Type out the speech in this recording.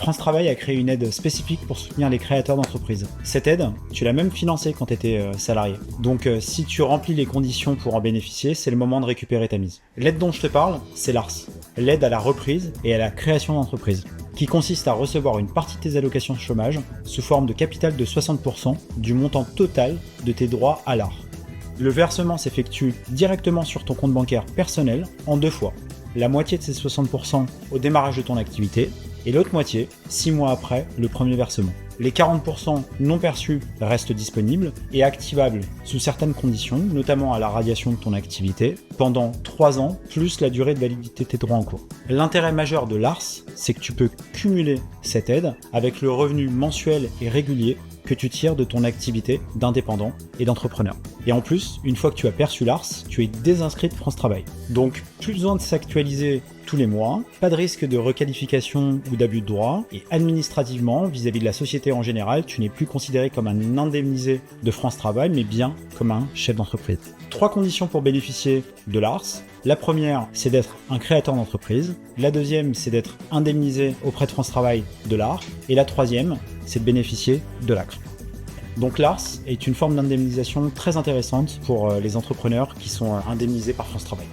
France Travail a créé une aide spécifique pour soutenir les créateurs d'entreprises. Cette aide, tu l'as même financée quand tu étais salarié. Donc si tu remplis les conditions pour en bénéficier, c'est le moment de récupérer ta mise. L'aide dont je te parle, c'est l'ARS, l'aide à la reprise et à la création d'entreprise, qui consiste à recevoir une partie de tes allocations chômage sous forme de capital de 60% du montant total de tes droits à l'ARS. Le versement s'effectue directement sur ton compte bancaire personnel en 2 fois. La moitié de ces 60% au démarrage de ton activité et l'autre moitié 6 mois après le premier versement. Les 40% non perçus restent disponibles et activables sous certaines conditions, notamment à la radiation de ton activité, pendant 3 ans plus la durée de validité de tes droits en cours. L'intérêt majeur de l'ARS, c'est que tu peux cumuler cette aide avec le revenu mensuel et régulier que tu tires de ton activité d'indépendant et d'entrepreneur. Et en plus, une fois que tu as perçu l'ARS, tu es désinscrit de France Travail. Donc, plus besoin de s'actualiser tous les mois, pas de risque de requalification ou d'abus de droit, et administrativement, vis-à-vis de la société en général, tu n'es plus considéré comme un indemnisé de France Travail, mais bien comme un chef d'entreprise. 3 conditions pour bénéficier de l'ARS. La première, c'est d'être un créateur d'entreprise. La deuxième, c'est d'être indemnisé auprès de France Travail de l'ARS. Et la troisième, c'est de bénéficier de l'ACRE. Donc l'ARS est une forme d'indemnisation très intéressante pour les entrepreneurs qui sont indemnisés par France Travail.